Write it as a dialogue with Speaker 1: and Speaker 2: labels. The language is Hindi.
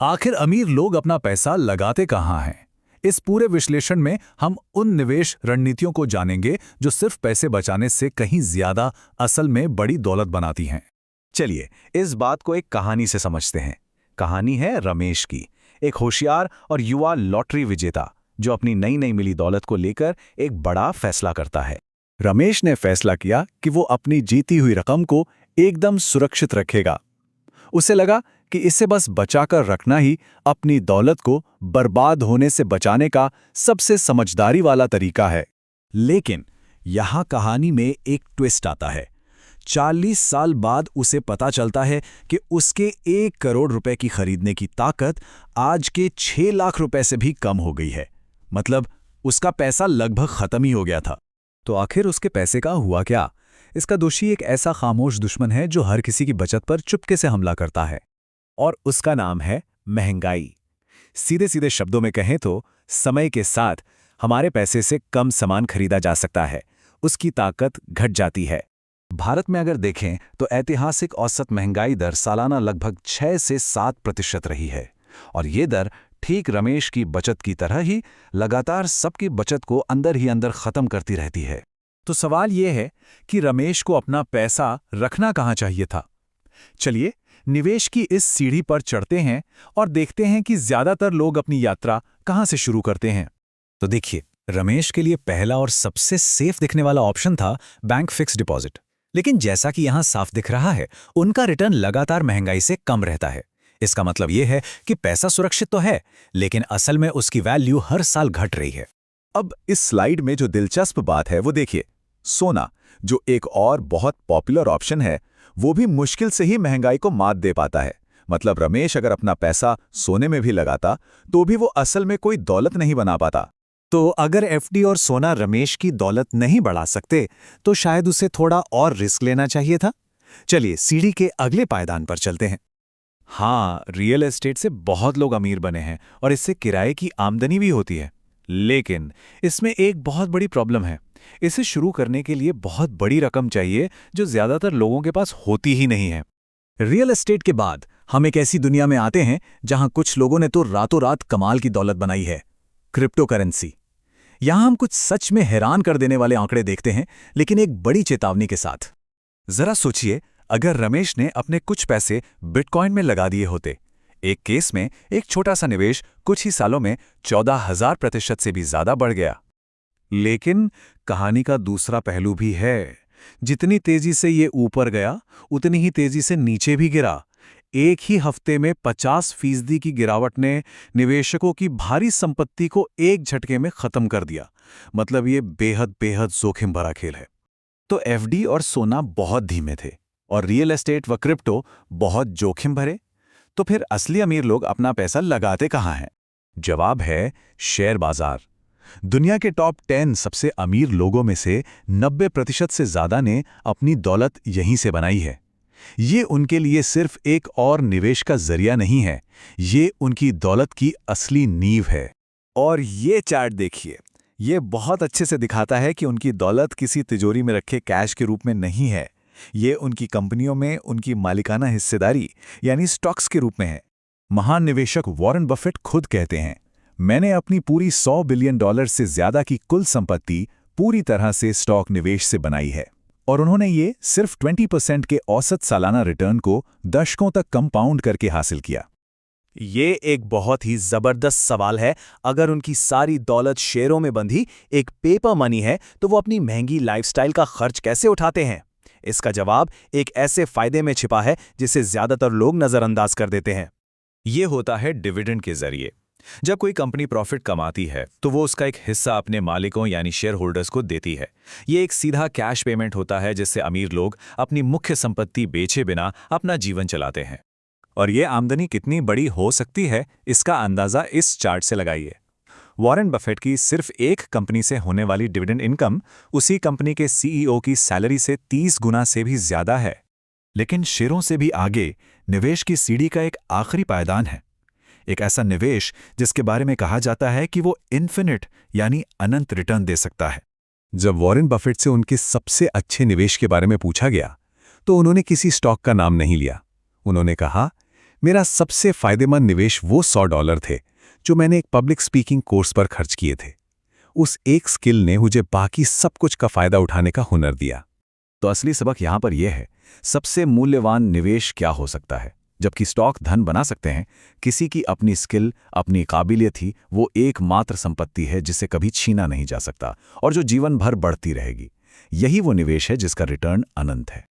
Speaker 1: आखिर अमीर लोग अपना पैसा लगाते कहाँ हैं? इस पूरे विश्लेषण में हम उन निवेश रणनीतियों को जानेंगे जो सिर्फ पैसे बचाने से कहीं ज्यादा असल में बड़ी दौलत बनाती हैं।
Speaker 2: चलिए इस बात को एक कहानी से समझते हैं। कहानी है रमेश की, एक होशियार और युवा लॉटरी विजेता जो अपनी नई नई मिली दौलत को लेकर एक बड़ा फैसला करता है। रमेश ने फैसला किया कि वो अपनी जीती हुई रकम को एकदम सुरक्षित रखेगा। उसे लगा कि इसे बस बचाकर रखना ही अपनी दौलत को बर्बाद होने से बचाने का सबसे समझदारी वाला तरीका है। लेकिन यहाँ कहानी में एक ट्विस्ट आता है। 40 साल बाद उसे पता चलता है कि उसके 1 करोड़ रुपए की खरीदने की ताकत आज के 6 लाख रुपए से भी कम हो गई है। मतलब उसका पैसा लगभग खत्म ही हो गया था। तो आखिर उसके पैसे का हुआ क्या? इसका दोषी एक ऐसा खामोश दुश्मन है जो हर किसी की बचत पर चुपके से हमला करता है, और उसका नाम है महंगाई। सीधे सीधे शब्दों में कहें तो समय के साथ हमारे पैसे से कम सामान खरीदा जा सकता है, उसकी ताकत घट जाती है। भारत में अगर देखें तो ऐतिहासिक औसत महंगाई दर सालाना लगभग 6 से 7% रही है, और ये दर ठीक रमेश की बचत की तरह ही लगातार सबकी बचत को अंदर ही अंदर खत्म करती रहती है।
Speaker 1: तो सवाल यह है कि रमेश को अपना पैसा रखना कहाँ चाहिए था? चलिए निवेश की इस सीढ़ी पर चढ़ते हैं और देखते हैं कि ज्यादातर लोग अपनी यात्रा कहाँ से शुरू करते हैं।
Speaker 2: तो देखिए, रमेश के लिए पहला और सबसे सेफ दिखने वाला ऑप्शन था बैंक फिक्स डिपॉजिट। लेकिन जैसा कि यहां साफ दिख रहा है, उनका रिटर्न लगातार महंगाई से कम रहता है। इसका मतलब यह है कि पैसा सुरक्षित तो है, लेकिन असल में उसकी वैल्यू हर साल घट रही है।
Speaker 3: अब इस स्लाइड में जो दिलचस्प बात है वो देखिए, सोना, जो एक और बहुत पॉपुलर ऑप्शन है, वो भी मुश्किल से ही महंगाई को मात दे पाता है। मतलब रमेश अगर अपना पैसा सोने में भी लगाता तो भी वो असल में कोई दौलत नहीं बना पाता।
Speaker 2: तो अगर एफडी और सोना रमेश की दौलत नहीं बढ़ा सकते, तो शायद उसे थोड़ा और रिस्क लेना चाहिए था। चलिए सीढ़ी के अगले पायदान पर चलते हैं। हाँ, रियल एस्टेट से बहुत लोग अमीर बने हैं और इससे किराए की आमदनी भी होती है। लेकिन इसमें एक बहुत बड़ी प्रॉब्लम है। इसे शुरू करने के लिए बहुत बड़ी रकम चाहिए जो ज्यादातर लोगों के पास होती ही नहीं है।
Speaker 1: रियल एस्टेट के बाद हम एक ऐसी दुनिया में आते हैं जहां कुछ लोगों ने तो रातों रात कमाल की दौलत बनाई है, क्रिप्टो करेंसी। यहां हम कुछ सच में हैरान कर देने वाले आंकड़े देखते हैं, लेकिन एक बड़ी चेतावनी के साथ।
Speaker 2: जरा सोचिए, अगर रमेश ने अपने कुछ पैसे बिटकॉइन में लगा दिए होते। एक केस में एक छोटा सा निवेश कुछ ही सालों में 14,000% से भी ज्यादा बढ़ गया। लेकिन कहानी का दूसरा पहलू भी है। जितनी तेजी से ये ऊपर गया, उतनी ही तेजी से नीचे भी गिरा। एक ही हफ्ते में 50% की गिरावट ने निवेशकों की भारी संपत्ति को एक झटके में खत्म कर दिया। मतलब ये बेहद बेहद जोखिम भरा खेल है। तो एफडी और सोना बहुत धीमे थे और रियल एस्टेट व क्रिप्टो बहुत जोखिम भरे। तो फिर असली अमीर लोग अपना पैसा लगाते कहाँ हैं? जवाब है शेयर बाजार। दुनिया के टॉप 10 सबसे अमीर लोगों में से 90% से ज्यादा ने अपनी दौलत यहीं से बनाई है। ये उनके लिए सिर्फ एक और निवेश का जरिया नहीं है, ये उनकी दौलत की असली नींव है। और ये चार्ट देखिए, ये बहुत अच्छे से दिखाता है कि उनकी दौलत किसी तिजोरी में रखे कैश के रूप में नहीं है। ये उनकी कंपनियों में उनकी मालिकाना हिस्सेदारी यानी स्टॉक्स के रूप में है। महान निवेशक वॉरेन बफेट खुद कहते हैं, मैंने अपनी पूरी $100 बिलियन से ज्यादा की कुल संपत्ति पूरी तरह से स्टॉक निवेश से बनाई है। और उन्होंने ये सिर्फ 20% के औसत सालाना रिटर्न को दशकों तक कंपाउंड करके हासिल किया। ये एक बहुत ही जबरदस्त सवाल है। अगर उनकी सारी दौलत शेयरों में बंधी एक पेपर मनी है, तो वो अपनी महंगी लाइफस्टाइल का खर्च कैसे उठाते हैं? इसका जवाब एक ऐसे फायदे में छिपा है जिसे ज्यादातर लोग नजरअंदाज कर देते हैं। ये होता है डिविडेंड के जरिए। जब कोई कंपनी प्रॉफिट कमाती है तो वो उसका एक हिस्सा अपने मालिकों यानी शेयर होल्डर्स को देती है। ये एक सीधा कैश पेमेंट होता है जिससे अमीर लोग अपनी मुख्य संपत्ति बेचे बिना अपना जीवन चलाते हैं। और ये आमदनी कितनी बड़ी हो सकती है, इसका अंदाजा इस चार्ट से लगाइए। वॉरेन बफेट की सिर्फ एक कंपनी से होने वाली डिविडेंड इनकम उसी कंपनी के सीईओ की सैलरी से 30 गुना से भी ज्यादा है। लेकिन शेयरों से भी आगे निवेश की सीढ़ी का एक आखिरी पायदान है। एक ऐसा निवेश जिसके बारे में कहा जाता है कि वो इन्फिनिट यानी अनंत रिटर्न दे सकता है। जब वॉरेन बफेट से उनके सबसे अच्छे निवेश के बारे में पूछा गया तो उन्होंने किसी स्टॉक का नाम नहीं लिया। उन्होंने कहा, मेरा सबसे फायदेमंद निवेश वो $100 थे जो मैंने एक पब्लिक स्पीकिंग कोर्स पर खर्च किए थे। उस एक स्किल ने मुझे बाकी सब कुछ का फायदा उठाने का हुनर दिया।
Speaker 3: तो असली सबक यहाँ पर यह है, सबसे मूल्यवान निवेश क्या हो सकता है? जबकि स्टॉक धन बना सकते हैं, किसी की अपनी स्किल, अपनी काबिलियत ही वो एकमात्र संपत्ति है जिसे कभी छीना नहीं जा सकता और जो जीवन भर बढ़ती रहेगी। यही वो निवेश है जिसका रिटर्न अनंत है।